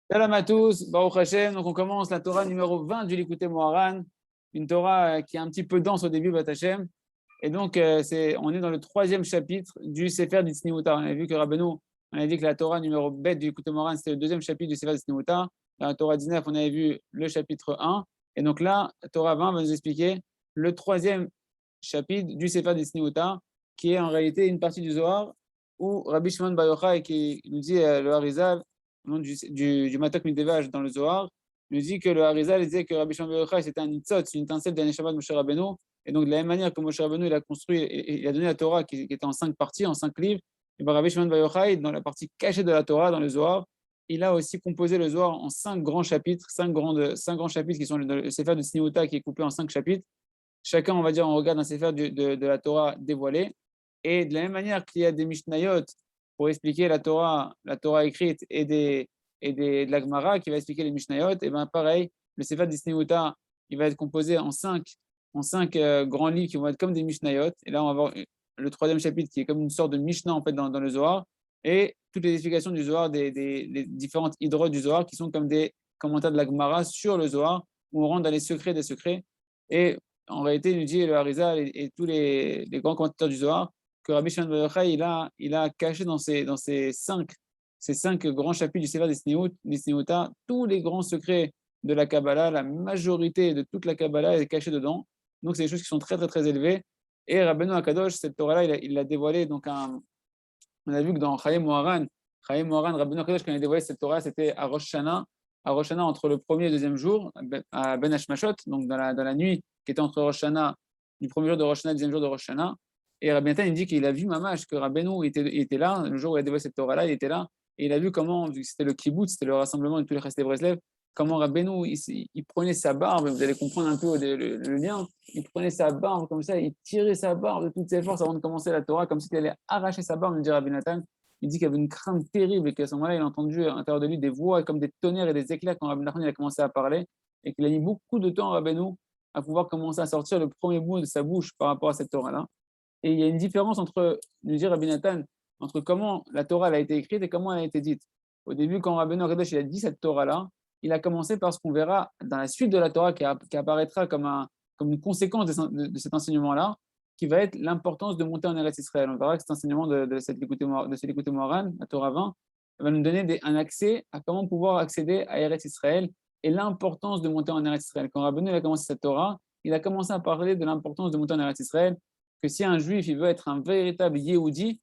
Salam à tous, Baruch Hashem. Donc, on commence la Torah numéro 20 du Likutei Moharan, une Torah qui est un petit peu dense au début, Bat Hashem. Et donc, on est dans le troisième chapitre du Sefer d'Itzniuta. On a vu que Rabbeinu, on a dit que la Torah numéro Bet du Likutei Moharan, c'était le deuxième chapitre du Sefer d'Itzniuta. Dans la Torah 19, on avait vu le chapitre 1. Et donc là, la Torah 20 va nous expliquer le troisième chapitre du Sefer d'Itzniuta, qui est en réalité une partie du Zohar où Rabbi Shimon Bar Yochai, qui nous dit le Harizal, au nom du Matok Midevaj dans le Zohar, nous dit que le Harizal disait que Rabbi Shimon Bar Yochai c'était un nitzot, une étincelle d'un Neshama de Moshe Rabbeinu. Et donc, de la même manière que Moshe Rabbeinu il a construit et il a donné la Torah qui était en 5 parties, en 5 livres, et bien Rabbi Shimon Bar Yochai, dans la partie cachée de la Torah, dans le Zohar, il a aussi composé le Zohar en 5 grands chapitres, 5 grands chapitres qui sont le Sefer de Tzniuta qui est coupé en 5 chapitres. Chacun, on va dire, on regarde un Sefer de la Torah dévoilée. Et de la même manière qu'il y a des Mishnayot pour expliquer la Torah écrite de la Gemara qui va expliquer les Mishnayot, et bien pareil, le Sefer d'Isneuta, il va être composé en cinq grands livres qui vont être comme des Mishnayot. Et là, on va voir le troisième chapitre qui est comme une sorte de Mishnah en fait dans le Zohar, et toutes les explications du Zohar, des différentes hydrotes du Zohar qui sont comme des commentaires de la Gemara sur le Zohar, où on rentre dans les secrets des secrets. Et en réalité, il nous dit le Harizal et tous les grands commentateurs du Zohar que Rabbi Shimon Bar Yochai il a caché dans ces cinq grands chapitres du Sefer d'Isneuta tous les grands secrets de la Kabbalah, la majorité de toute la Kabbalah est cachée dedans. Donc, c'est des choses qui sont très, très, très élevées. Et Rabbeinu Akadosh, cette Torah-là, il l'a dévoilée. Donc, on a vu que dans Chaim Moharan, Rabbeinu Akadosh, quand il a dévoilé cette Torah, c'était à Rosh Hashanah, entre le premier et le deuxième jour, à Ben Hashmashot, donc dans la nuit qui était entre Rosh Hashanah, du premier jour de Rosh Hashanah, du deuxième jour de Rosh Hashanah. Et Rabbi Nathan, il dit qu'il a vu Mamash, que Rabbeinu il était là, le jour où il a dévoilé cette Torah-là, il était là, et il a vu comment, vu que c'était le kibbutz, c'était le rassemblement de tous les restés Breslev, comment Rabbeinu, il prenait sa barbe, vous allez comprendre un peu le lien, il prenait sa barbe comme ça, il tirait sa barbe de toutes ses forces avant de commencer la Torah, comme s'il allait arracher sa barbe, me dit Rabbi Nathan. Il dit qu'il y avait une crainte terrible et qu'à ce moment-là, il a entendu à l'intérieur de lui des voix comme des tonnerres et des éclairs quand Rabbi Nathan il a commencé à parler, et qu'il a mis beaucoup de temps, Rabbeinu, à pouvoir commencer à sortir le premier mot de sa bouche par rapport à cette Torah-là. Et il y a une différence entre, nous dit Rabbi Nathan, entre comment la Torah elle a été écrite et comment elle a été dite. Au début, quand Rabbeinu Akadosh il a dit cette Torah-là, il a commencé par ce qu'on verra dans la suite de la Torah qui apparaîtra comme une conséquence de cet enseignement-là, qui va être l'importance de monter en Eretz Israël. On verra que cet enseignement de ce Likutei Moharan, la Torah 20, va nous donner un accès à comment pouvoir accéder à Eretz Israël et l'importance de monter en Eretz Israël. Quand Rabbeinu a commencé cette Torah, il a commencé à parler de l'importance de monter en Eretz Israël, que si un juif il veut être un véritable Yehudi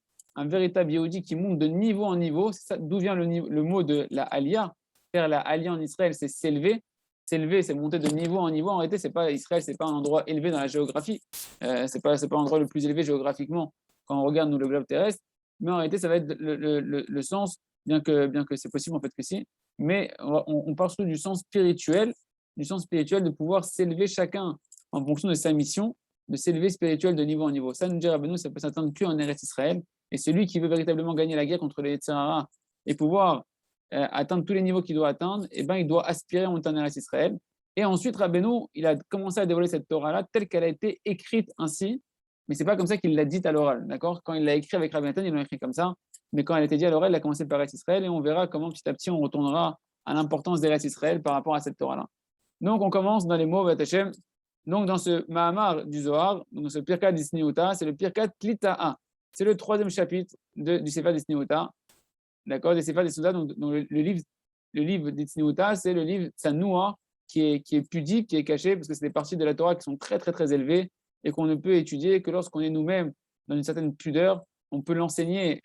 qui monte de niveau en niveau, c'est ça, d'où vient le mot de la Aliyah. Faire la Aliyah en Israël, c'est s'élever. S'élever, c'est monter de niveau en niveau. En réalité, Israël, c'est pas un endroit élevé dans la géographie. C'est pas l'endroit le plus élevé géographiquement quand on regarde nous le globe terrestre. Mais en réalité, ça va être le sens, bien que c'est possible en fait que si. Mais on parle surtout du sens spirituel de pouvoir s'élever chacun en fonction de sa mission, de s'élever spirituel de niveau en niveau. Ça, nous dit Rabbeinu, ça peut s'atteindre qu'en Eretz Israël. Et celui qui veut véritablement gagner la guerre contre les Yetzer Hara et pouvoir atteindre tous les niveaux qu'il doit atteindre, eh ben, il doit aspirer à monter en Eretz Israël. Et ensuite, Rabbeinu, il a commencé à dévoiler cette Torah-là telle qu'elle a été écrite ainsi, mais c'est pas comme ça qu'il l'a dite à l'oral, d'accord? Quand il l'a écrit avec Rabbi Nathan, ils l'ont écrit comme ça, mais quand elle a été dite à l'oral, il a commencé par Eretz Israël, et on verra comment petit à petit on retournera à l'importance d'Eretz Israël par rapport à cette Torah-là. Donc, on commence dans les mots Vatachem. Donc, dans ce Mahamar du Zohar, dans ce Pirkat d'Isniuta, c'est le Pirkat Klita'a. C'est le troisième chapitre du Sefer d'Isniuta. D'accord? Des Sefer d'Isniuta, donc le livre d'Isniuta, c'est le livre Tsanoua, qui est pudique, qui est caché, parce que c'est des parties de la Torah qui sont très, très, très élevées et qu'on ne peut étudier que lorsqu'on est nous-mêmes dans une certaine pudeur. On peut l'enseigner,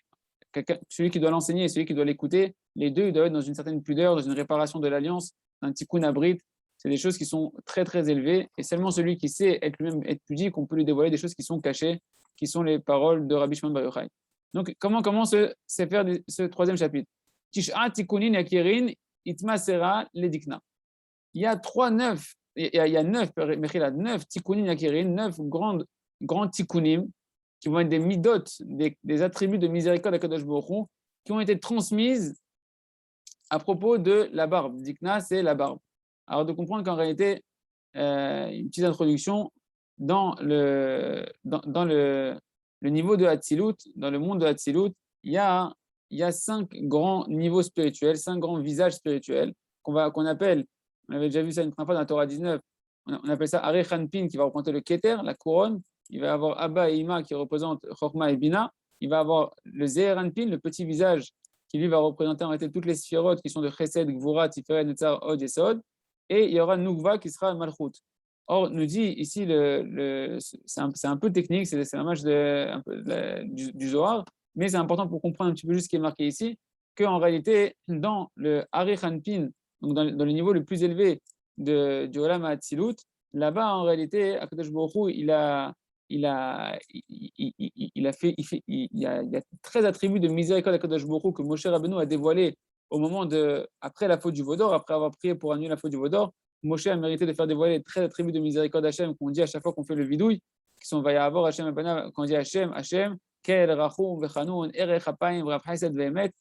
celui qui doit l'enseigner et celui qui doit l'écouter, les deux ils doivent être dans une certaine pudeur, dans une réparation de l'alliance, un tikkun abrit. C'est des choses qui sont très, très élevées. Et seulement celui qui sait être lui-même être pudique, on peut lui dévoiler des choses qui sont cachées, qui sont les paroles de Rabbi Shimon Bar Yochai. Donc, comment commence ce troisième chapitre? Tish'a tikunin yakirin itma sera ledikna. Il y a neuf tikkunim yakirin, neuf grands tikkunim qui vont être des midot, des attributs de miséricorde à Kadosh Baruch Hu, qui ont été transmises à propos de la barbe. Dikna, c'est la barbe. Alors, de comprendre qu'en réalité, une petite introduction, dans le niveau de Hatzilut, dans le monde de Hatzilut, il y a il y a 5 grands niveaux spirituels, 5 grands visages spirituels qu'on appelle, on avait déjà vu ça une première fois dans la Torah 19, on appelle ça Arechanpin qui va représenter le Keter, la couronne. Il va y avoir Abba et Ima qui représentent Chorma et Bina. Il va y avoir le Zeheranpin, le petit visage, qui lui va représenter en réalité toutes les sphirotes qui sont de Chesed, Gvura, Tiferet, Netzar, Od et Sod. Et il y aura Nukva qui sera Malchut. Or, nous dit ici, c'est un peu technique, c'est l'image du Zohar, mais c'est important pour comprendre un petit peu juste ce qui est marqué ici, qu'en réalité, dans le Arechanpin, donc dans le niveau le plus élevé du Olam HaAtzilut, là-bas, en réalité, Akadosh Baruch Hu, il a 13 attributs de miséricorde d'Akadosh Baruch Hu que Moshe Rabbeinu a dévoilé après la faute du Vaudor, après avoir prié pour annuler la faute du Vaudor. Moshe a mérité de faire dévoiler les 13 attributs de miséricorde d'Hachem qu'on dit à chaque fois qu'on fait le vidouille, qui sont Vayavor Hachem et Banav, quand on dit Hachem, Kel Rachum Vechanoun, Erech Apayim, Rav Chesed Vehemet,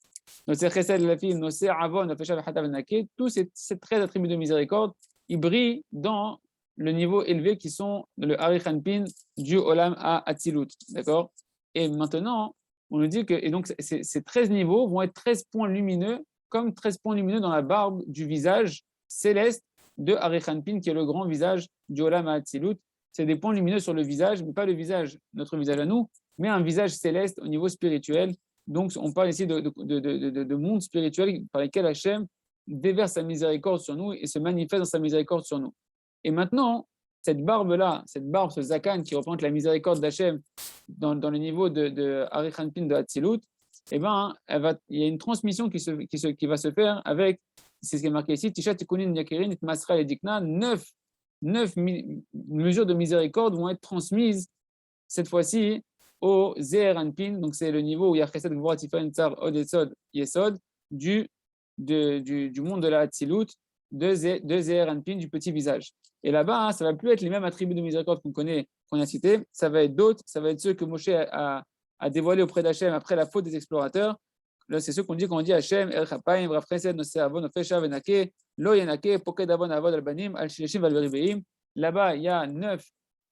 Nosé Chesed Lafim, Nosé Avon, Nafesha Vechatav Naked, tous ces 13 attributs de miséricorde, ils brillent dans le niveau élevé qui sont le Arechanpin du Olam HaAtzilut. D'accord? Et maintenant, on nous dit que et donc, ces 13 niveaux vont être 13 points lumineux, comme 13 points lumineux dans la barbe du visage céleste de Arechanpin, qui est le grand visage du Olam HaAtzilut. C'est des points lumineux sur le visage, mais pas le visage, notre visage à nous, mais un visage céleste au niveau spirituel. Donc, on parle ici de monde spirituel par lequel Hachem déverse sa miséricorde sur nous et se manifeste dans sa miséricorde sur nous. Et maintenant, cette barbe-là, ce zakan qui représente la miséricorde d'Hachem dans le niveau de Arechanpin de Hatzilut, eh ben, il y a une transmission qui va se faire avec, c'est ce qui est marqué ici, Tisha Tikunin Yakirin, Masra et Dikna, 9 mesures de miséricorde vont être transmises, cette fois-ci, au Zeheranpin, donc c'est le niveau où il y a Chesed, Gvura, Tiferet, Netzar, Od, Yesod, du monde de la Hatzilut, de Zeheranpin, du petit visage. Et là-bas, ça ne va plus être les mêmes attributs de miséricorde qu'on connaît, qu'on a cités, ça va être d'autres, ça va être ceux que Moshe a dévoilés auprès d'Hachem après la faute des explorateurs. Là, c'est ceux qu'on dit quand on dit Hachem, El Chapayim, Rav Chesed, Nosé Avon, Nofesha, Venake, Lo Yenake, Poked Avon, Avod Albanim, Al Shileshim, Val Veribeim. Là-bas, il y a 9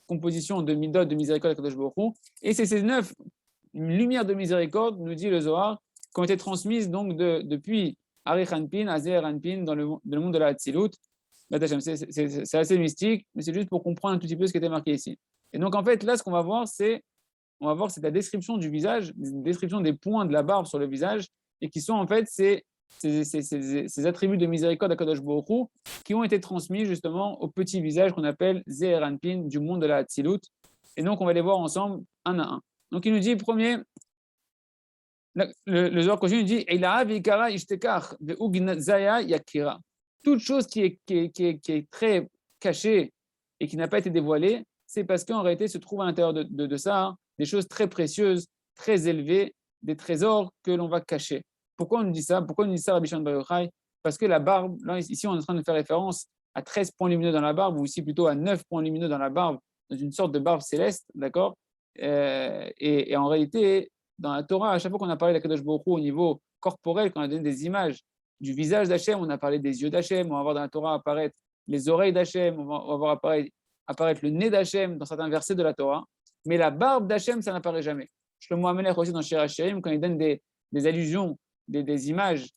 compositions de midot de miséricorde à Kadosh Baruch Hu. Et c'est ces 9 lumières de miséricorde, nous dit le Zohar, qui ont été transmises donc depuis Arechanpin à Zeheranpin dans le monde de la Hatzilut. C'est assez mystique, mais c'est juste pour comprendre un tout petit peu ce qui était marqué ici. Et donc, en fait, là, ce qu'on va voir, c'est la description du visage, une description des points de la barbe sur le visage, et qui sont en fait ces attributs de miséricorde à Kadosh Baruch Hu qui ont été transmis justement au petit visage qu'on appelle Zeheranpin du monde de la Hatzilut. Et donc, on va les voir ensemble un à un. Donc, il nous dit, premier, le Zohar continue, il dit Eilaha veikara ishtekach ve'ugnazaya yakira. Toute chose qui est très cachée et qui n'a pas été dévoilée, c'est parce qu'en réalité se trouve à l'intérieur de ça des choses très précieuses, très élevées, des trésors que l'on va cacher. Pourquoi on nous dit ça? Pourquoi on nous dit ça, Rabbi Shimon Bar Yochai? Parce que la barbe, là, ici on est en train de faire référence à 13 points lumineux dans la barbe, ou ici plutôt à 9 points lumineux dans la barbe, dans une sorte de barbe céleste, d'accord? Et en réalité, dans la Torah, à chaque fois qu'on a parlé d'Akadosh Baruch Hu au niveau corporel, quand on a donné des images du visage d'Hachem, on a parlé des yeux d'Hachem, on va voir dans la Torah apparaître les oreilles d'Hachem, on va voir apparaître le nez d'Hachem dans certains versets de la Torah, mais la barbe d'Hachem, ça n'apparaît jamais. Shlomo HaMelech aussi dans Shir HaShirim, quand il donne des allusions, des images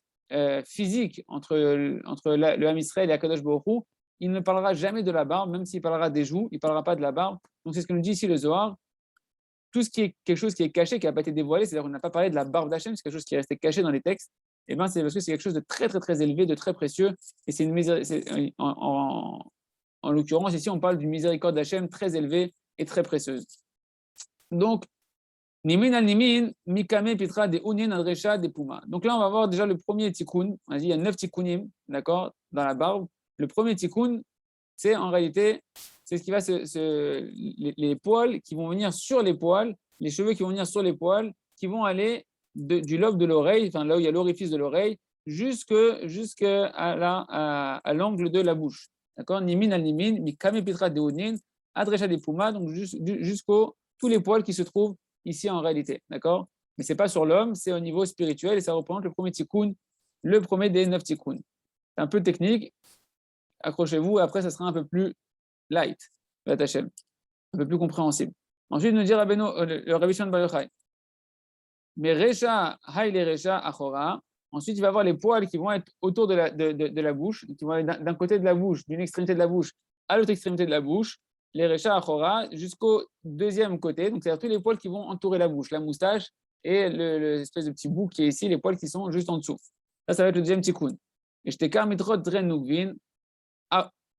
physiques entre le Ham Israël et Akadosh Baruch Hu, il ne parlera jamais de la barbe, même s'il parlera des joues, il ne parlera pas de la barbe. Donc c'est ce que nous dit ici le Zohar. Tout ce qui est quelque chose qui est caché, qui n'a pas été dévoilé, c'est-à-dire qu'on n'a pas parlé de la barbe d'Hachem, c'est quelque chose qui est resté caché dans les textes, et bien c'est parce que c'est quelque chose de très très très élevé, de très précieux, et c'est en l'occurrence ici on parle d'une miséricorde d'Hachem très élevée et très précieuse. Donc, Nimin al Nimin, Mikame Pitra de Unien Adresha de Puma. Donc là on va voir déjà le premier tikkun, on a dit il y a 9 tikkunim, d'accord, dans la barbe. Le premier tikkun, c'est en réalité, c'est ce qui va les poils qui vont venir sur les poils, les cheveux qui vont venir sur les poils, qui vont aller du lobe de l'oreille, enfin là où il y a l'orifice de l'oreille, jusqu'à l'angle de la bouche. D'accord? Nimin al nimin, mikame pitra deonin, adresha des puma, donc jusqu'aux tous les poils qui se trouvent ici en réalité. D'accord? Mais ce n'est pas sur l'homme, c'est au niveau spirituel et ça représente le premier tikkun, le premier des 9 tikkuns. C'est un peu technique, accrochez-vous, après ça sera un peu plus light, un peu plus compréhensible. Ensuite, nous dit le Rabbi Shimon Bar Yochai. Mais Recha, Haile Recha, Achora. Ensuite, il va avoir les poils qui vont être autour de la bouche, qui vont aller d'un côté de la bouche, d'une extrémité de la bouche à l'autre extrémité de la bouche, les Recha, Achora, jusqu'au deuxième côté. Donc, c'est-à-dire tous les poils qui vont entourer la bouche, la moustache et l'espèce de petit bout qui est ici, les poils qui sont juste en dessous. Ça va être le deuxième tikkun. Et je t'ai mitrot dren nugvin,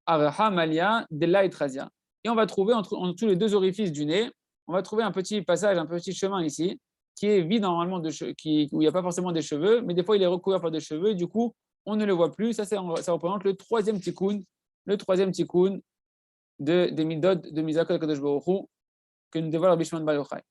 araha malia, della et trazia. Et on va trouver entre les deux orifices du nez, on va trouver un petit passage, un petit chemin ici, qui est vide normalement, où il n'y a pas forcément des cheveux, mais des fois il est recouvert par des cheveux, et du coup, on ne le voit plus. Ça représente le troisième tikkun des midot de Mizakot Kadosh Baruch Hu, que nous dévoile Rabbi Shimon Bar Yochai.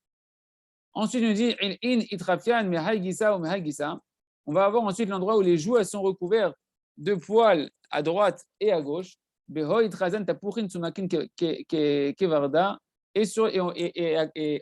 Ensuite, il nous dit in itrafian mehai gisa ou mehai gisa. On va avoir ensuite l'endroit où les joues elles sont recouvertes de poils à droite et à gauche. Beho itrazan tapuchin sumakin kevarda. Et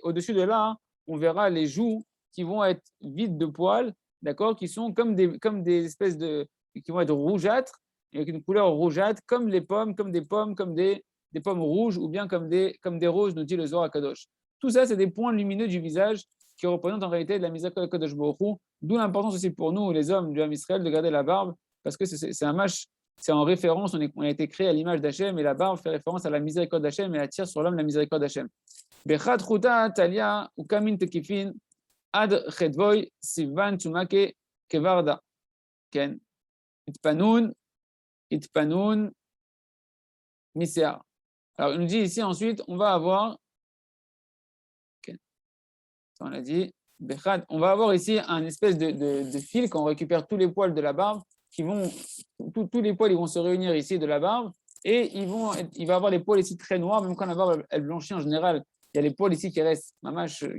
au-dessus de là, on verra les joues qui vont être vides de poils, d'accord, qui sont comme des espèces qui vont être rougeâtres, avec une couleur rougeâtre, comme les pommes, comme des pommes rouges, ou bien comme des roses, nous dit le Zohar Kadosh. Tout ça, c'est des points lumineux du visage qui représentent en réalité de la misère Kadosh Baruch Hu, d'où l'importance aussi pour nous, les hommes du Ham Israël, de garder la barbe, parce que c'est un match, c'est en référence, on a été créé à l'image d'Hachem, et la barbe fait référence à la miséricorde d'Hachem, et attire sur l'homme la miséricorde d'Hachem. Bechat Chuta Talia ou Kamin Tekifin Ad Chedvoy Sivan Tumake Kevarda. Ken. Itpanun Misear. Alors, il nous dit ici ensuite, on va avoir. On a dit, on va avoir ici un espèce de fil quand on récupère tous les poils de la barbe, tous les poils ils vont se réunir ici de la barbe, et il va avoir les poils ici très noirs, même quand la barbe elle blanchit en général, il y a les poils ici qui restent,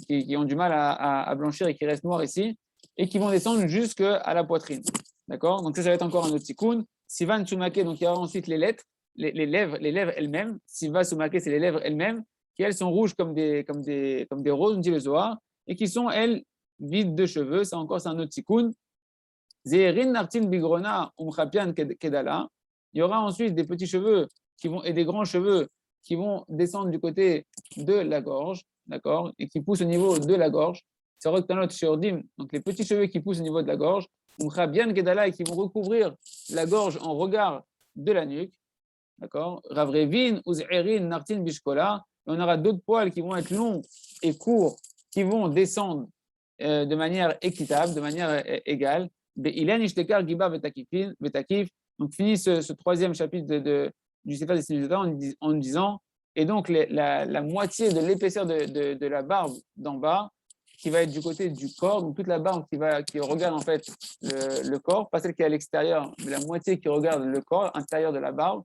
qui ont du mal à blanchir et qui restent noirs ici, et qui vont descendre jusqu'à la poitrine. D'accord? Donc ça va être encore un autre tikkun. Sivan Tsumake, donc il y aura ensuite les lettres, les lèvres elles-mêmes. Siva Tsumake, c'est les lèvres elles-mêmes, qui elles sont rouges comme des roses, on dit le Zohar, et qui sont, elles, vides de cheveux. Ça encore, c'est un autre tikkun. Zeherin nartin bigrona umchapian kedala. Il y aura ensuite des petits cheveux et des grands cheveux qui vont descendre du côté de la gorge, d'accord, et qui poussent au niveau de la gorge. C'est rectanot shordim, donc les petits cheveux qui poussent au niveau de la gorge, umchapian kedala, et qui vont recouvrir la gorge en regard de la nuque, d'accord. Ravrevin ou zeherin nartin bishkola. On aura d'autres poils qui vont être longs et courts, qui vont descendre de manière équitable, de manière égale. Donc, finit ce troisième chapitre du Sefer des Sinusata en disant, et donc la moitié de l'épaisseur de la barbe d'en bas, qui va être du côté du corps, donc toute la barbe qui regarde en fait le corps, pas celle qui est à l'extérieur, mais la moitié qui regarde le corps, intérieur de la barbe.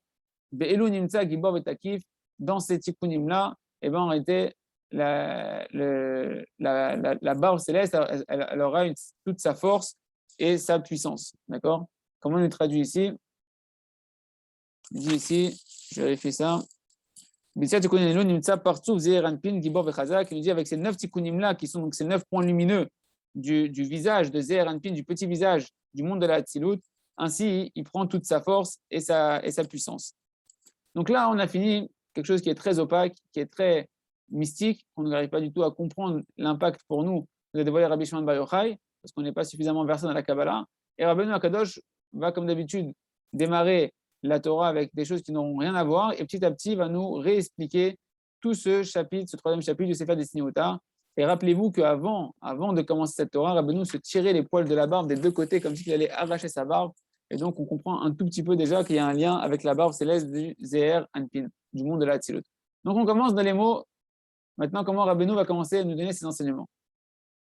Dans ces tikkunim-là, eh ben, en réalité, la barbe céleste, elle aura toute sa force et sa puissance. D'accord? Comment on le traduit ici? Il dit ici, je vérifie ça. Il nous dit avec ces 9 tikkunim-là, qui sont donc ces 9 points lumineux du visage de Zeher Anpin, du petit visage du monde de la Hatzilut, ainsi il prend toute sa force et sa puissance. Donc là, on a fini quelque chose qui est très opaque, qui est très mystique, on n'arrive pas du tout à comprendre l'impact pour nous de dévoiler Rabbi Shimon Bar Yochai, parce qu'on n'est pas suffisamment versé dans la Kabbalah. Et Rabbeinu Akadosh va, comme d'habitude, démarrer la Torah avec des choses qui n'auront rien à voir, et petit à petit va nous réexpliquer tout ce chapitre, ce troisième chapitre du Sefer des Siniyota. Et rappelez-vous qu'avant de commencer cette Torah, Rabbeinu se tirait les poils de la barbe des deux côtés, comme s'il allait arracher sa barbe. Et donc, on comprend un tout petit peu déjà qu'il y a un lien avec la barbe céleste du Zeher Anpin, du monde de la Hatzilut. Donc, on commence dans les mots. Maintenant, comment Rabbeinu va commencer à nous donner ses enseignements.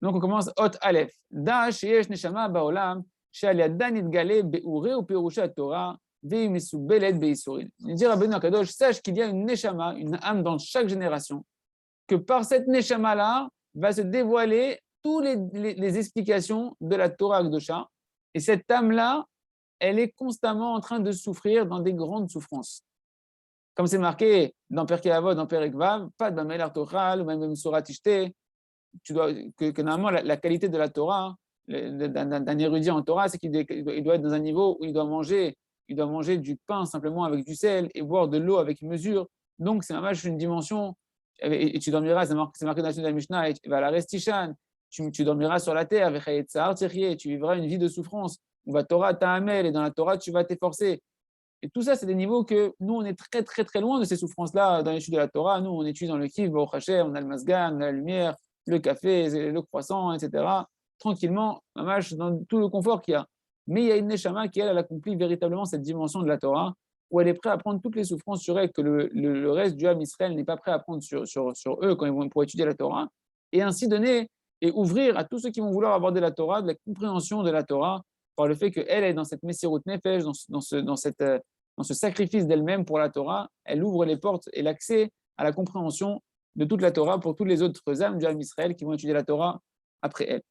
Donc, on commence Ot Aleph. Da sheyesh neshama ba'olam, she'al yadan itgale be'ure ou perusha Torah, ve'imisubelet be'isurin. Il dit Rabbeinu Akadosh, sache qu'il y a une neshama, une âme dans chaque génération, que par cette neshama-là va se dévoiler toutes les explications de la Torah Akdosha. Et cette âme-là, elle est constamment en train de souffrir dans des grandes souffrances. Comme c'est marqué dans Perkei Avot, dans Perek Vav, pas de Bamel Artochal, ou même Surat Ishte, que normalement la qualité de la Torah, d'un érudit en Torah, c'est qu'il doit être dans un niveau où il doit manger du pain simplement avec du sel et boire de l'eau avec mesure. Donc c'est une dimension, et tu dormiras, c'est marqué dans la Mishnah, et va la Restishan, tu dormiras sur la terre, tu vivras une vie de souffrance. On va Torah ta'amel, et dans la Torah, tu vas t'efforcer. Et tout ça, c'est des niveaux que nous, on est très, très, très loin de ces souffrances-là dans l'étude de la Torah. Nous, on étudie dans le kiff, Baruch Hashem, on a le masgan, on a la lumière, le café, le croissant, etc. Tranquillement, mamash, dans tout le confort qu'il y a. Mais il y a une neshama qui, elle accomplit véritablement cette dimension de la Torah, où elle est prête à prendre toutes les souffrances sur elle que le reste du Ham Israël n'est pas prêt à prendre sur eux quand ils vont pour étudier la Torah, et ainsi donner et ouvrir à tous ceux qui vont vouloir aborder la Torah, de la compréhension de la Torah, par le fait qu'elle est dans cette Messirut Nefesh, dans ce sacrifice d'elle-même pour la Torah, elle ouvre les portes et l'accès à la compréhension de toute la Torah pour tous les autres âmes du Ham Israël qui vont étudier la Torah après elle.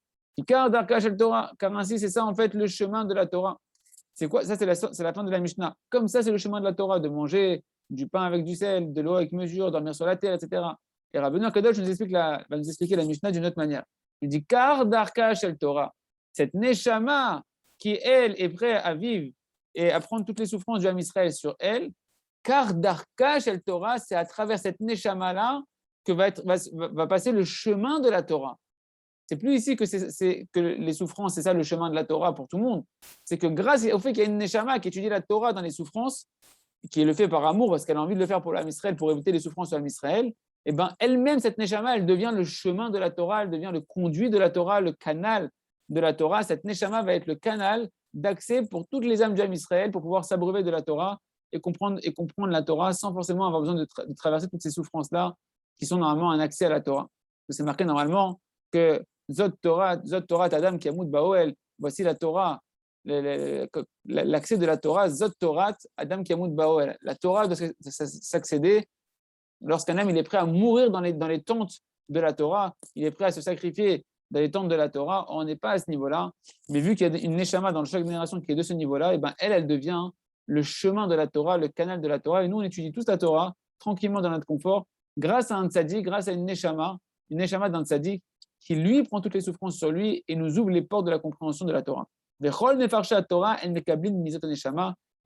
Car ainsi, c'est ça en fait le chemin de la Torah. C'est quoi? Ça, c'est la fin de la Mishnah. Comme ça, c'est le chemin de la Torah, de manger du pain avec du sel, de l'eau avec mesure, dormir sur la terre, etc. Et Rabbeinu Akadosh va nous expliquer la Mishnah d'une autre manière. Il dit, car darka shel Torah, cette neshama qui, elle, est prête à vivre et à prendre toutes les souffrances du Ham Israël sur elle, car darka shel Torah, c'est à travers cette neshama-là que va passer le chemin de la Torah. C'est plus ici que les souffrances, c'est ça le chemin de la Torah pour tout le monde. C'est que grâce au fait qu'il y a une neshama qui étudie la Torah dans les souffrances, qui est le fait par amour, parce qu'elle a envie de le faire pour l'Am Israël, pour éviter les souffrances de l'Am Israël, et ben elle-même, cette neshama, elle devient le chemin de la Torah, elle devient le conduit de la Torah, le canal de la Torah. Cette neshama va être le canal d'accès pour toutes les âmes du Ham Israël pour pouvoir s'abreuver de la Torah et comprendre la Torah sans forcément avoir besoin de traverser toutes ces souffrances-là qui sont normalement un accès à la Torah. C'est marqué normalement que Zot Torah Adam Kiamut Baoel, voici la Torah, l'accès de la Torah, Zot Torah Adam Kiamut Baoel. La Torah doit s'accéder lorsqu'un homme il est prêt à mourir dans les tentes de la Torah, il est prêt à se sacrifier dans les tentes de la Torah. On n'est pas à ce niveau-là, mais vu qu'il y a une neshama dans chaque génération qui est de ce niveau-là, et ben elle devient le chemin de la Torah, le canal de la Torah, et nous on étudie tous la Torah tranquillement dans notre confort, grâce à un tzaddik, grâce à une neshama d'un tzaddik qui lui prend toutes les souffrances sur lui et nous ouvre les portes de la compréhension de la Torah.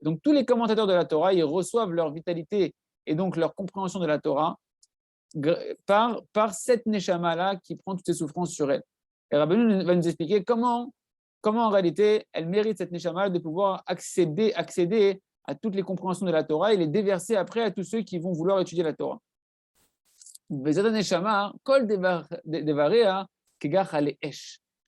Donc tous les commentateurs de la Torah, ils reçoivent leur vitalité et donc leur compréhension de la Torah par cette neshama-là qui prend toutes ces souffrances sur elle. Et Rabbeinu va nous expliquer comment en réalité elle mérite cette neshama de pouvoir accéder à toutes les compréhensions de la Torah et les déverser après à tous ceux qui vont vouloir étudier la Torah. Et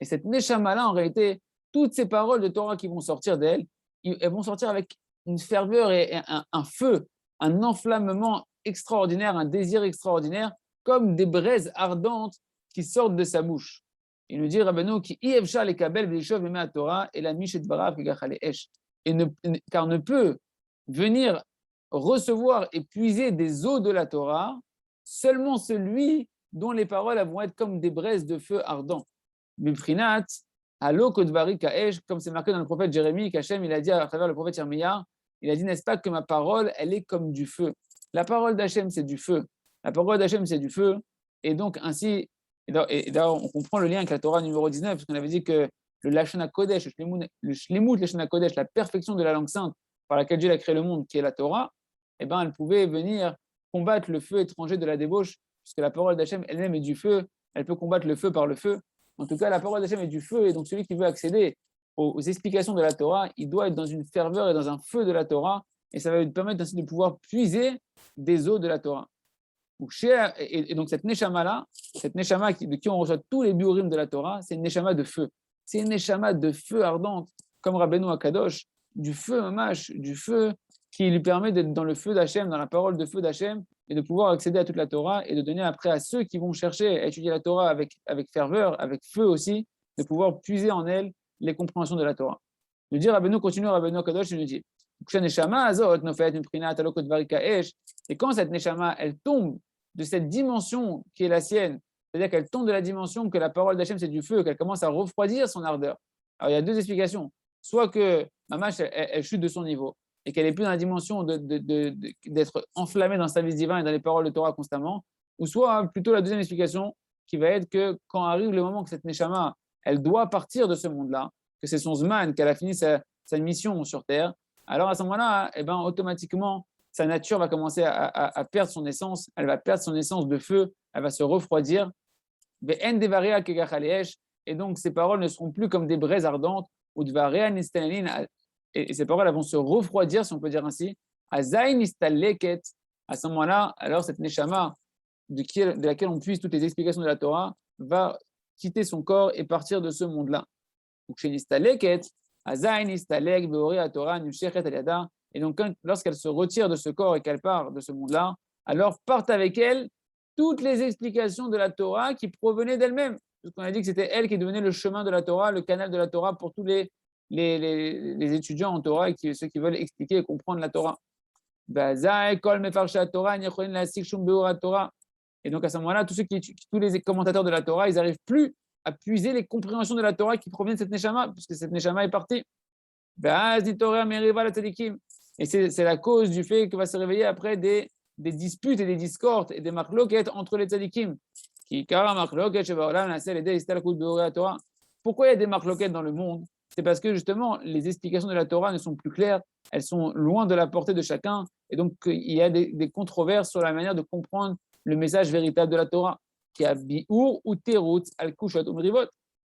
cette neshama-là, en réalité, toutes ces paroles de Torah qui vont sortir d'elle, elles vont sortir avec une ferveur et un feu, un enflammement extraordinaire, un désir extraordinaire, comme des braises ardentes qui sortent de sa bouche. Il nous dit, Rabbeinu, qui yevcha les kabel v'lishov mimei Torah et la mishet barav kegach esh. Car ne peut venir recevoir et puiser des eaux de la Torah seulement celui dont les paroles vont être comme des braises de feu ardent. Biprinat, alo kodvari kaesh, comme c'est marqué dans le prophète Jérémie, qu'Hachem il a dit à travers le prophète Yirmiyah, il a dit, n'est-ce pas que ma parole, elle est comme du feu. La parole d'Hachem, c'est du feu. La parole d'Hachem, c'est du feu. Et donc, ainsi, et d'ailleurs, on comprend le lien avec la Torah numéro 19, parce qu'on avait dit que le Lashon HaKodesh, le Shlemut Lashon HaKodesh, la perfection de la langue sainte par laquelle Dieu a créé le monde, qui est la Torah, eh ben, elle pouvait venir combattre le feu étranger de la débauche, puisque la parole d'Hachem elle-même est du feu, elle peut combattre le feu par le feu. En tout cas, la parole d'Hachem est du feu, et donc celui qui veut accéder aux explications de la Torah, il doit être dans une ferveur et dans un feu de la Torah, et ça va lui permettre ainsi de pouvoir puiser des eaux de la Torah. Et donc cette neshama-là, de qui on reçoit tous les biurim de la Torah, c'est une neshama de feu. C'est une neshama de feu ardente, comme Rabbeinu Akadosh, du feu mamash, du feu qui lui permet d'être dans le feu d'Hachem, dans la parole de feu d'Hachem, et de pouvoir accéder à toute la Torah, et de donner après à ceux qui vont chercher à étudier la Torah avec ferveur, avec feu aussi, de pouvoir puiser en elle les compréhensions de la Torah. Je dis, Rabbeinu continue, Rabbeinu Akadosh, il nous dit, et quand cette neshama, elle tombe de cette dimension qui est la sienne, c'est-à-dire qu'elle tombe de la dimension que la parole d'Hachem c'est du feu, qu'elle commence à refroidir son ardeur. Alors il y a deux explications. Soit que Mamash, elle chute de son niveau, et qu'elle n'est plus dans la dimension d'être enflammée dans le service divin et dans les paroles de Torah constamment, ou soit plutôt la deuxième explication qui va être que quand arrive le moment que cette neshama, elle doit partir de ce monde-là, que c'est son zman, qu'elle a fini sa mission sur Terre, alors à ce moment-là, eh ben, automatiquement, sa nature va commencer à perdre son essence, elle va perdre son essence de feu, elle va se refroidir, Et donc ces paroles ne seront plus comme des braises ardentes, ou et ces paroles elles vont se refroidir, si on peut dire ainsi. À ce moment-là, alors cette neshama de laquelle on puise toutes les explications de la Torah va quitter son corps et partir de ce monde-là. Donc chez Nistaleket, et donc, lorsqu'elle se retire de ce corps et qu'elle part de ce monde-là, alors partent avec elle toutes les explications de la Torah qui provenaient d'elle-même. Parce qu'on a dit que c'était elle qui devenait le chemin de la Torah, le canal de la Torah pour tous les étudiants en Torah et ceux qui veulent expliquer et comprendre la Torah. Et donc à ce moment-là, tous les commentateurs de la Torah, ils n'arrivent plus à puiser les compréhensions de la Torah qui proviennent de cette Neshama, puisque cette Neshama est partie. Et c'est la cause du fait que va se réveiller après des disputes et des discordes et des marloquettes entre les tzadikim. Pourquoi il y a des marloquettes dans le monde? C'est parce que justement, les explications de la Torah ne sont plus claires, elles sont loin de la portée de chacun, et donc il y a des controverses sur la manière de comprendre le message véritable de la Torah, qui a bi'ur ou terutz al kushot umrivot.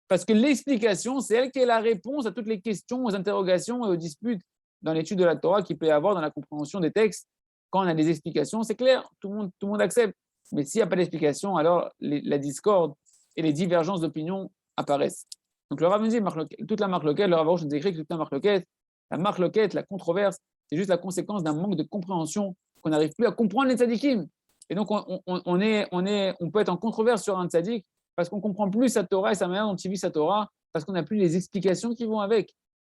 Parce que l'explication, c'est elle qui est la réponse à toutes les questions, aux interrogations et aux disputes dans l'étude de la Torah qu'il peut y avoir dans la compréhension des textes. Quand on a des explications, c'est clair, tout le monde accepte. Mais s'il n'y a pas d'explication, alors la discorde et les divergences d'opinion apparaissent. Donc le Rav nous dit, toute la marloquette, le Rav Arush nous écrit que toute la marloquette, la controverse, c'est juste la conséquence d'un manque de compréhension, qu'on n'arrive plus à comprendre les tzadikim. Et donc on peut être en controverse sur un tzadik parce qu'on ne comprend plus sa Torah et sa manière dont il vit sa Torah, parce qu'on n'a plus les explications qui vont avec.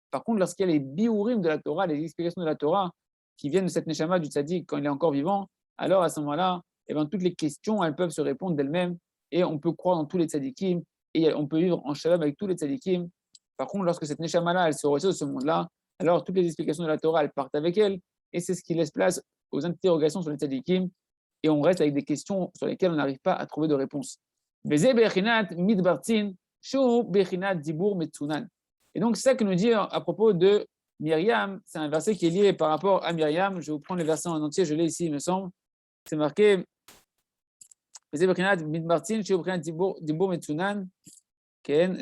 Par contre, lorsqu'il y a les biurim de la Torah, les explications de la Torah, qui viennent de cette neshama du tzaddik quand il est encore vivant, alors à ce moment-là, toutes les questions, elles peuvent se répondre d'elles-mêmes, et on peut croire dans tous les tzaddikim, et on peut vivre en shalom avec tous les tzaddikim. Par contre, lorsque cette neshama-là, elle se retire de ce monde-là, alors toutes les explications de la Torah, elles partent avec elle, et c'est ce qui laisse place aux interrogations sur les tzaddikim, et on reste avec des questions sur lesquelles on n'arrive pas à trouver de réponse. Et donc, c'est ça que nous dit à propos de Myriam. C'est un verset qui est lié par rapport à Myriam. Je vais vous prendre le verset en entier, je l'ai ici, il me semble. C'est marqué est-ce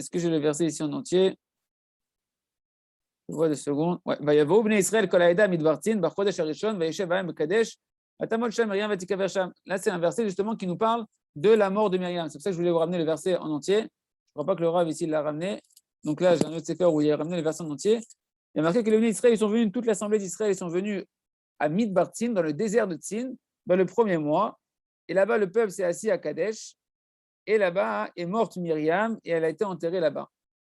que j'ai le verset ici en entier? Je vois 2 secondes. Là, c'est un verset justement qui nous parle de la mort de Myriam. C'est pour ça que je voulais vous ramener le verset en entier. Je ne crois pas que le Rav ici l'a ramené. Donc là, j'ai un autre sefer où il a ramené le verset en entier. Il y a marqué que les bénis d'Israël, ils sont venus, toute l'assemblée d'Israël, ils sont venus à Midbar Tzin, dans le désert de Tzin, dans le premier mois. Et là-bas, le peuple s'est assis à Kadesh. Et là-bas est morte Myriam et elle a été enterrée là-bas.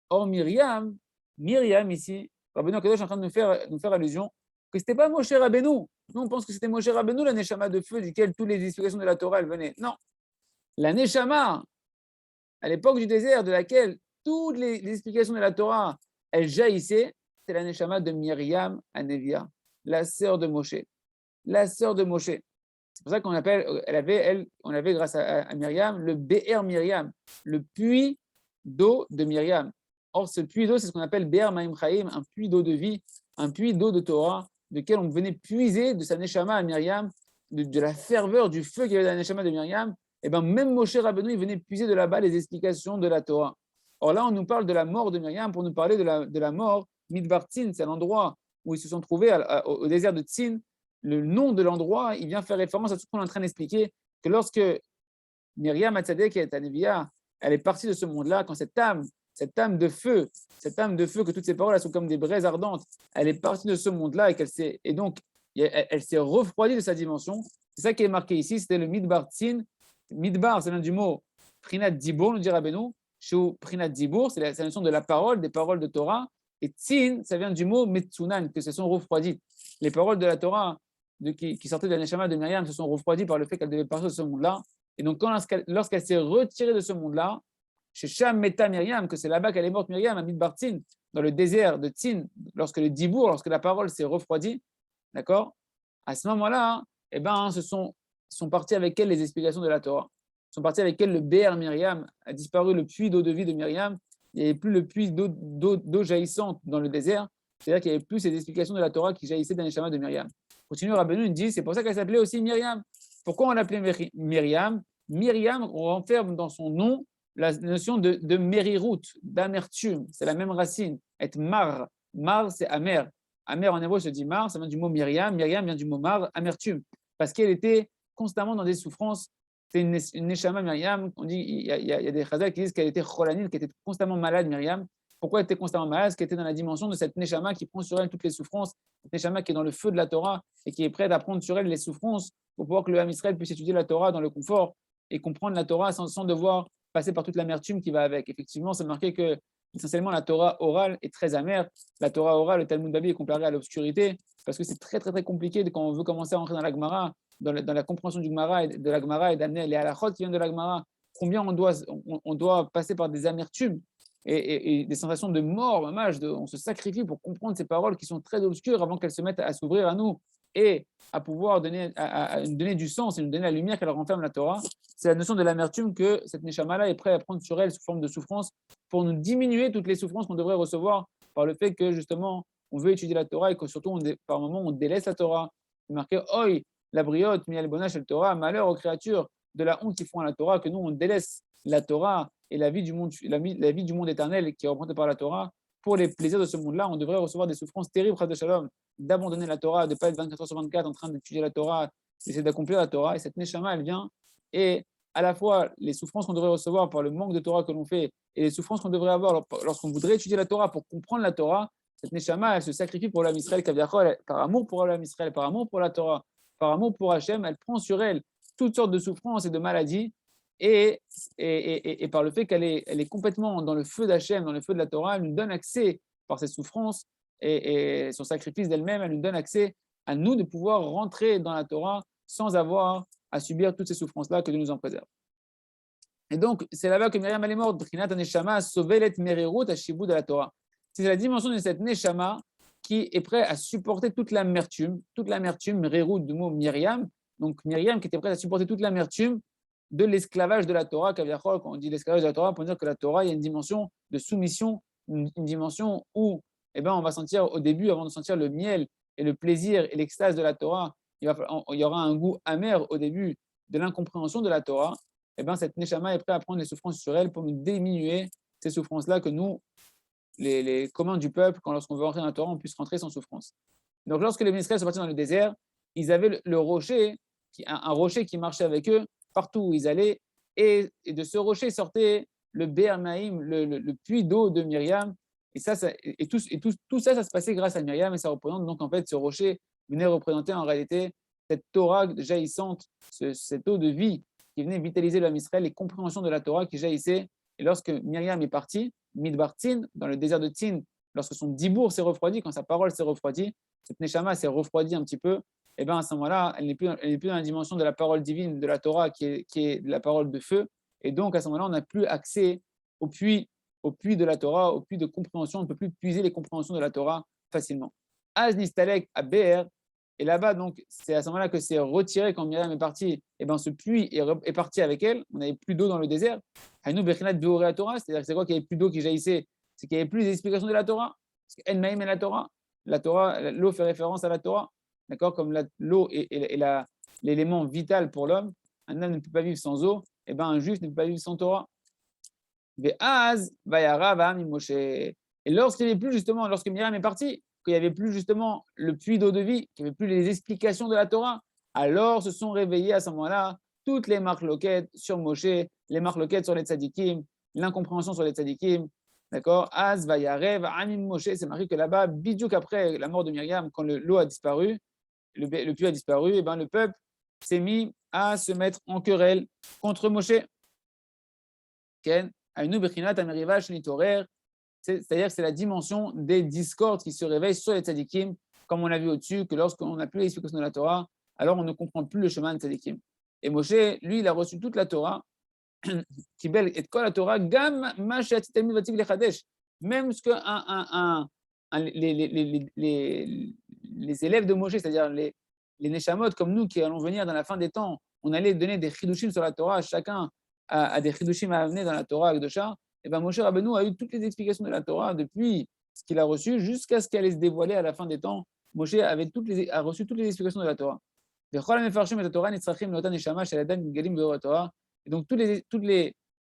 Or, Myriam ici, Rabbeinu Kadosh est en train de nous faire allusion que ce n'était pas Moshe Rabbeinu. Nous, on pense que c'était Moshe Rabbeinu, la Neshama de feu, duquel toutes les explications de la Torah venaient. Non. La Neshama, à l'époque du désert, de laquelle toutes les explications de la Torah, elles jaillissaient, c'est la Neshama de Myriam Anevia, la sœur de Moshe. La sœur de Moshe. C'est pour ça qu'on appelle, on avait grâce à Myriam, le Be'er Myriam, le puits d'eau de Myriam. Or, ce puits d'eau, c'est ce qu'on appelle Be'er Maim Chaim, un puits d'eau de vie, un puits d'eau de Torah, duquel on venait puiser de sa Neshama à Myriam, de la ferveur, du feu qu'il y avait dans la Neshama de Myriam. Et bien, même Moshe Rabbeinu, il venait puiser de là-bas les explications de la Torah. Or là, on nous parle de la mort de Myriam pour nous parler de la mort. Midbar Tzin, c'est l'endroit où ils se sont trouvés au désert de Tzin. Le nom de l'endroit, il vient faire référence à tout ce qu'on est en train d'expliquer, que lorsque Myriam Hatzadek et Anevia, elle est partie de ce monde-là, quand cette âme de feu, que toutes ces paroles elles sont comme des braises ardentes, elle est partie de ce monde-là et donc elle s'est refroidie de sa dimension. C'est ça qui est marqué ici, c'était le Midbar Tzin. Midbar, c'est l'un du mot Prinat Dibur, nous dit Rabbeinu. Chez Prinat Dibur, c'est la notion de la parole, des paroles de Torah. Et Tzin, ça vient du mot Metsunan, que se sont refroidies. Les paroles de la Torah qui sortaient de la Neshama de Myriam se sont refroidies par le fait qu'elle devait partir de ce monde-là. Et donc, lorsqu'elle s'est retirée de ce monde-là, chez Sham Meta Myriam, que c'est là-bas qu'elle est morte Myriam, à Midbar Tzin, dans le désert de Tzin, lorsque la parole s'est refroidie, d'accord? À ce moment-là, sont partis avec elle les explications de la Torah. Sont partis avec elle le Be'er Myriam, a disparu le puits d'eau de vie de Myriam, il n'y avait plus le puits d'eau jaillissante dans le désert, c'est-à-dire qu'il n'y avait plus ces explications de la Torah qui jaillissaient dans les Neshama de Myriam. Continue Rabbeinu, il dit, c'est pour ça qu'elle s'appelait aussi Myriam. Pourquoi on l'appelait Myriam? Myriam, on renferme dans son nom la notion de mérirut, d'amertume, c'est la même racine. Et mar, mar c'est amer. Amer en hébreu se dit mar, ça vient du mot Myriam. Myriam vient du mot mar, amertume, parce qu'elle était constamment dans des souffrances. C'est une neshama Myriam. On dit, il y a des chazal qui disent qu'elle était cholanine, qu'elle était constamment malade Myriam. Pourquoi elle était constamment malade? Parce qu'elle était dans la dimension de cette neshama qui prend sur elle toutes les souffrances, cette neshama qui est dans le feu de la Torah et qui est prête à prendre sur elle les souffrances pour pouvoir que le Ham Israël puisse étudier la Torah dans le confort et comprendre la Torah sans devoir passer par toute l'amertume qui va avec. Effectivement, c'est marqué que essentiellement la Torah orale est très amère. La Torah orale, le Talmud Babi est comparé à l'obscurité parce que c'est très très très compliqué quand on veut commencer à rentrer dans la Gemara, dans la compréhension du Gemara et de la Gemara et d'amener les halachot qui viennent de la Gemara. Combien on doit passer par des amertumes et des sensations de mort, on se sacrifie pour comprendre ces paroles qui sont très obscures avant qu'elles se mettent à s'ouvrir à nous et à pouvoir donner du sens et nous donner la lumière qu'elle renferme la Torah. C'est la notion de l'amertume que cette Neshama-là est prête à prendre sur elle sous forme de souffrance pour nous diminuer toutes les souffrances qu'on devrait recevoir par le fait que justement on veut étudier la Torah et que surtout par moment on délaisse la Torah. C'est marqué Oi, la briotte, miel bonash el Torah, malheur aux créatures de la honte qui font à la Torah, que nous on délaisse la Torah et la vie du monde éternel qui est représentée par la Torah. Pour les plaisirs de ce monde-là, on devrait recevoir des souffrances terribles, de Shalom, d'abandonner la Torah, de ne pas être 24 heures sur 24 en train d'étudier la Torah, d'essayer d'accomplir la Torah. Et cette Neshama, elle vient et à la fois les souffrances qu'on devrait recevoir par le manque de Torah que l'on fait et les souffrances qu'on devrait avoir lorsqu'on voudrait étudier la Torah pour comprendre la Torah, cette Neshama, elle se sacrifie pour l'âme Israël, par amour pour l'âme Israël, par amour pour la Torah, par amour pour Hachem, elle prend sur elle toutes sortes de souffrances et de maladies et par le fait qu'elle est complètement dans le feu d'Hachem, dans le feu de la Torah, elle nous donne accès par ses souffrances et son sacrifice d'elle-même, elle nous donne accès à nous de pouvoir rentrer dans la Torah sans avoir à subir toutes ces souffrances-là, que Dieu nous en préserve. Et donc, c'est là-bas que Myriam est morte. Brinat Neshama sovelet merirut ashibud de la Torah. C'est la dimension de cette Neshama qui est prête à supporter toute l'amertume, merirut du mot Myriam. Donc, Myriam qui était prête à supporter toute l'amertume de l'esclavage de la Torah. Quand on dit l'esclavage de la Torah, on peut dire que la Torah, il y a une dimension de soumission, une dimension où on va sentir au début, avant de sentir le miel et le plaisir et l'extase de la Torah, il y aura un goût amer au début de l'incompréhension de la Torah. Cette Neshama est prête à prendre les souffrances sur elle pour nous diminuer ces souffrances-là que nous, les communs du peuple, lorsqu'on veut rentrer dans la Torah, on puisse rentrer sans souffrance. Donc, lorsque les Israël sont partis dans le désert, ils avaient le rocher, un rocher qui marchait avec eux partout où ils allaient, et de ce rocher sortait le Be'er Maïm, le puits d'eau de Myriam, et tout ça, ça se passait grâce à Myriam, et ça représente donc en fait ce rocher venait représenter en réalité cette Torah jaillissante, cette eau de vie qui venait vitaliser l'homme Israël, les compréhensions de la Torah qui jaillissaient. Et lorsque Myriam est partie, Midbar Tin, dans le désert de Tin, lorsque son dibour s'est refroidi, quand sa parole s'est refroidie, cette Neshama s'est refroidie un petit peu, à ce moment-là, elle n'est plus dans la dimension de la parole divine, de la Torah, qui est la parole de feu. Et donc, à ce moment-là, on n'a plus accès au puits de la Torah, au puits de compréhension. On ne peut plus puiser les compréhensions de la Torah facilement. Az Nistalek à Be'er, et là-bas, donc, c'est à ce moment-là que c'est retiré quand Myriam est partie. Ce puits est parti avec elle. On n'avait plus d'eau dans le désert. Hainu Bechinat Beoré Torah, c'est-à-dire que c'est quoi qu'il n'y avait plus d'eau qui jaillissait? C'est qu'il n'y avait plus d'explications de la Torah. Parce qu'En Maïm est la Torah. La Torah, l'eau fait référence à la Torah. D'accord? Comme l'eau est l'élément vital pour l'homme. Un homme ne peut pas vivre sans eau. Un juif ne peut pas vivre sans Torah. Ve'az vayara va'am Moshe. Et lorsque Myriam est partie, qu'il n'y avait plus justement le puits d'eau de vie, qu'il n'y avait plus les explications de la Torah, alors se sont réveillées à ce moment-là toutes les marloquettes sur Moshe, les marloquettes sur les tzadikim, l'incompréhension sur les tzadikim. D'accord? Az vayarev amim Moshe, c'est marqué que là-bas, bidiouk après la mort de Myriam, quand l'eau a disparu, le puits a disparu, le peuple s'est mis à se mettre en querelle contre Moshe. Ken, Ainu bechinat ameriva shlitorer. C'est-à-dire que c'est la dimension des discordes qui se réveillent sur les tzadikim, comme on l'a vu au-dessus, que lorsqu'on n'a plus l'explication de la Torah, alors on ne comprend plus le chemin de tzadikim. Et Moshe, lui, il a reçu toute la Torah, qui belle et quoi la Torah, gam mashatim vatik lechadesh, même ce que les élèves de Moshe, c'est-à-dire les neshamot comme nous qui allons venir dans la fin des temps, on allait donner des chidushim sur la Torah, chacun a des chidushim à amener dans la Torah avec Kedosha. Moshe Rabbeinu a eu toutes les explications de la Torah depuis ce qu'il a reçu jusqu'à ce qu'elle allait se dévoiler à la fin des temps. Moshe a reçu toutes les explications de la Torah. Et donc tous les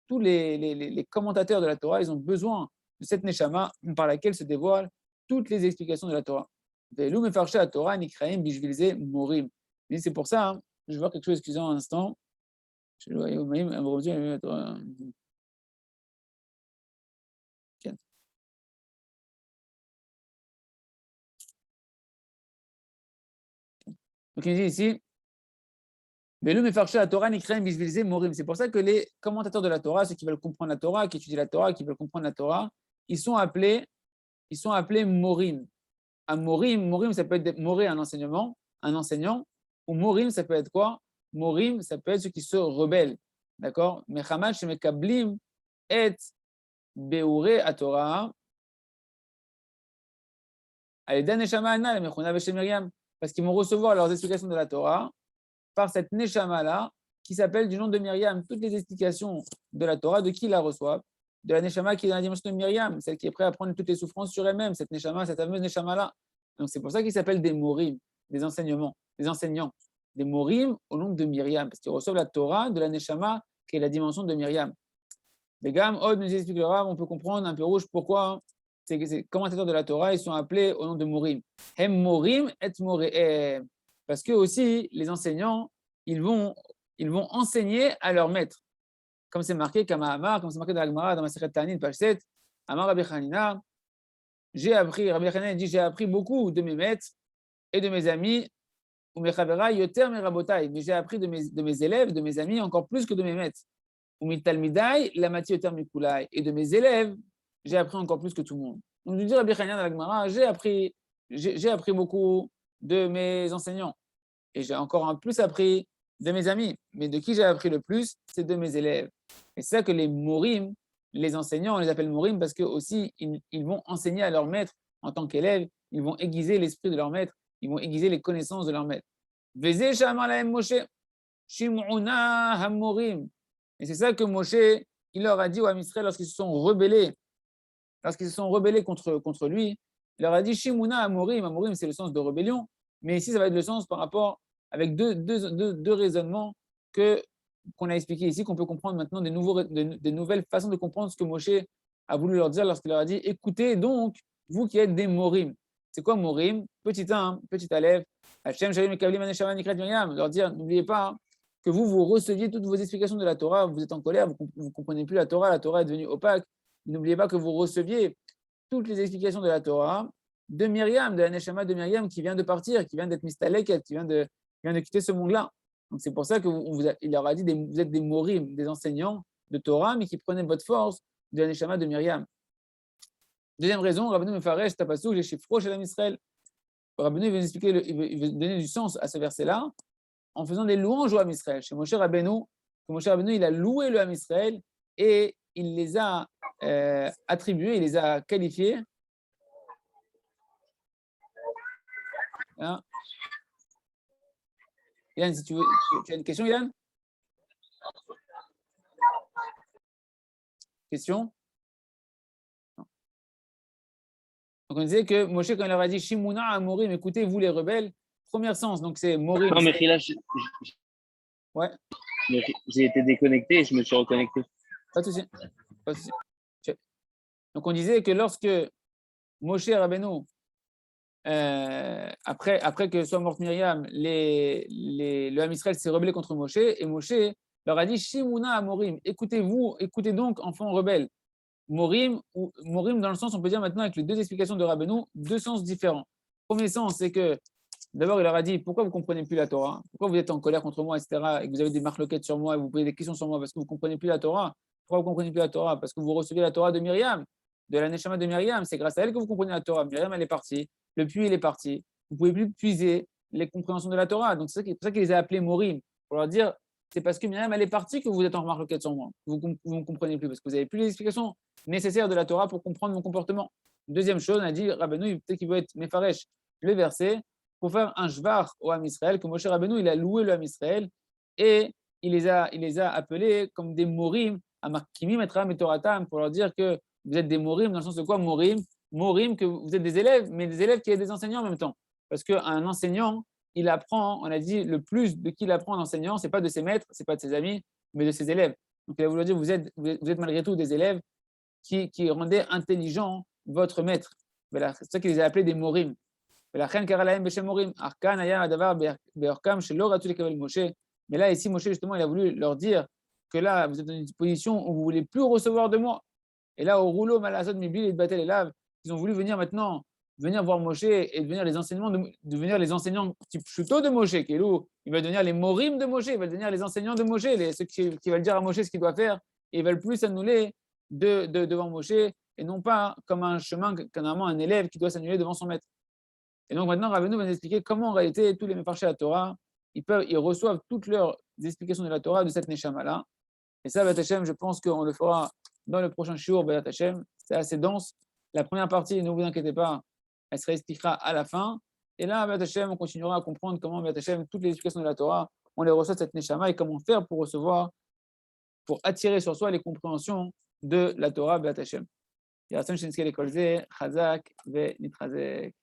tous les commentateurs de la Torah, ils ont besoin de cette Neshama par laquelle se dévoilent toutes les explications de la Torah. Ve'elu mefarshei Torah nikraim bishvil morim. C'est pour ça, hein, je vois quelque chose, excusez-moi un instant. Donc il dit ici, c'est pour ça que les commentateurs de la Torah, ceux qui veulent comprendre la Torah, qui étudient la Torah, qui veulent comprendre la Torah, ils sont appelés morim. Un morim, ça peut être moré, un enseignant, ou morim, ça peut être quoi? Morim, ça peut être ceux qui se rebellent, d'accord? Mechamad shemekablim et beure à Torah, parce qu'ils vont recevoir leurs explications de la Torah par cette Neshama-là, qui s'appelle du nom de Myriam. Toutes les explications de la Torah, de qui la reçoivent? De la Neshama qui est dans la dimension de Myriam, celle qui est prête à prendre toutes les souffrances sur elle-même, cette Neshama, cette fameuse Neshama-là. Donc c'est pour ça qu'ils s'appellent des Morim, des enseignants, des Morim au nom de Myriam, parce qu'ils reçoivent la Torah de la Neshama, qui est la dimension de Myriam. Les Gam, Od nous explique le Rav, on peut comprendre un peu rouge pourquoi. Hein. C'est que ces commentateurs de la Torah, ils sont appelés au nom de Morim. Hem Morim et Moreem. Parce que aussi, les enseignants, ils vont enseigner à leur maître. Comme c'est marqué, comme c'est marqué dans la Gemara, dans Masechet Ta'anin, page 7, Amar Rabbi Hanina, Rabbi Hanina dit, j'ai appris beaucoup de mes maîtres et de mes amis, ou mes chavera, yoter mes rabotai, mais j'ai appris de mes élèves, de mes amis, encore plus que de mes maîtres. Ou mi talmidai, la mati yoter mi kulai, et de mes élèves, j'ai appris encore plus que tout le monde. Donc, je dis Rabbi Hanina dans la Gemara, j'ai appris beaucoup de mes enseignants. Et j'ai encore un plus appris de mes amis. Mais de qui j'ai appris le plus, c'est de mes élèves. Et c'est ça que les morim, les enseignants, on les appelle morim parce que aussi ils vont enseigner à leur maître en tant qu'élèves, ils vont aiguiser l'esprit de leur maître, ils vont aiguiser les connaissances de leur maître. Vezeh shamar lahem Moshe, shim'una hamorim. Et c'est ça que Moshe, il leur a dit aux Israël lorsqu'ils se sont rebellés contre lui, il leur a dit shim'una hamorim. Hamorim, c'est le sens de rébellion. Mais ici, ça va être le sens par rapport avec deux raisonnements qu'on a expliqués ici, qu'on peut comprendre maintenant des nouvelles façons de comprendre ce que Moshe a voulu leur dire lorsqu'il leur a dit « Écoutez donc, vous qui êtes des morim ». C'est quoi morim? Petit 1, petit aleph. Hachem Shalom Mekablim Aneshama Nikrat Miriam. Leur dire, n'oubliez pas que vous receviez toutes vos explications de la Torah, vous êtes en colère, vous ne comprenez plus la Torah est devenue opaque. N'oubliez pas que vous receviez toutes les explications de la Torah de Myriam, de la Neshama de Myriam qui vient de partir, qui vient d'être mistaleket, qui vient de quitter ce monde-là. Donc c'est pour ça qu'il leur a dit vous êtes des morim, des enseignants de Torah, mais qui prenaient votre force de la Neshama de Myriam. Deuxième raison, Rabbeinu Mefaresh Tapasou, les chiffres chez l'Israël. Rabbeinu il veut donner du sens à ce verset-là en faisant des louanges au Ham Israël. Chez Moshe Rabbeinu, il a loué le Ham Israël et il les a attribués, il les a qualifiés. Hein? Yann, si tu as une question, Yann? Question? Non. Donc on disait que Moshe, quand il leur a dit Shimuna à Morim, écoutez, vous les rebelles, premier sens, donc c'est Morim. Non, mais là, ouais. J'ai été déconnecté et je me suis reconnecté. Pas de souci. Donc on disait que lorsque Moshe Rabbeinu, après que soit morte Myriam, le Ham Israël s'est rebellé contre Moshe, et Moshe leur a dit Shimuna à Morim, écoutez donc, enfants rebelles. Morim dans le sens, on peut dire maintenant avec les deux explications de Rabbeinu, deux sens différents. Premier sens, c'est que d'abord il leur a dit pourquoi vous ne comprenez plus la Torah, pourquoi vous êtes en colère contre moi, etc., et que vous avez des marloquettes sur moi et vous posez des questions sur moi parce que vous ne comprenez plus la Torah. Pourquoi vous ne comprenez plus la Torah? Parce que vous recevez la Torah de Myriam, de la Neshama de Myriam, c'est grâce à elle que vous comprenez la Torah. Myriam, elle est partie, le puits, il est parti, vous ne pouvez plus puiser les compréhensions de la Torah. Donc c'est pour ça qu'il les a appelés Morim, pour leur dire c'est parce que Myriam, elle est partie que vous êtes en marloquette sur moi, vous ne comprenez plus, parce que vous n'avez plus les explications nécessaires de la Torah pour comprendre mon comportement. Deuxième chose, on a dit Rabbeinu, peut-être qu'il veut être Mefaresh, le verset, pour faire un shvar au Ham Israël, que Moshe Rabbeinu, il a loué le Ham Israël, et il les a appelés comme des morim, à Makimim et Ram et Toratam, pour leur dire que vous êtes des morim, dans le sens de quoi morim, que vous êtes des élèves, mais des élèves qui sont des enseignants en même temps. Parce qu'un enseignant, il apprend, on a dit, le plus de qui il apprend un enseignant, ce n'est pas de ses maîtres, ce n'est pas de ses amis, mais de ses élèves. Donc, il a voulu dire, vous êtes malgré tout des élèves qui rendaient intelligent votre maître. Voilà, c'est ça qu'il les a appelés des morim. ולכן קרא להם בשם מורים, אך כאן היה הדבר באורכם שלא רצו לקבל Moshe. Mais là, ici, Moshe, justement, il a voulu leur dire que là, vous êtes dans une position où vous ne voulez plus recevoir de moi. Et là, au rouleau, Malasot, Mibli et Batel et Lav, ils ont voulu venir maintenant, venir voir Moshe et devenir les enseignants type Shuto de Moshe, qui est où il va devenir les Morim de Moshe, il va devenir les enseignants de Moshe, ceux qui veulent dire à Moshe ce qu'il doit faire, et ils veulent plus s'annuler devant Moshe, et non pas comme un chemin qu'un un élève qui doit s'annuler devant son maître. Et donc maintenant, Rabbeinu va nous expliquer comment en réalité tous les méfarchés de la Torah, ils reçoivent toutes leurs explications de la Torah de cette Neshama-là. Et ça, B'at Hashem, je pense qu'on le fera dans le prochain shiur, B'at Hashem. C'est assez dense. La première partie, ne vous inquiétez pas, elle se réexpliquera à la fin. Et là, B'at Hashem, on continuera à comprendre comment, B'at Hashem, toutes les explications de la Torah, on les reçoit de cette Neshama et comment faire pour recevoir, pour attirer sur soi les compréhensions de la Torah, B'at Hashem. Yaratzon Shinskei Lekolze, Chazak ve Nitrazek.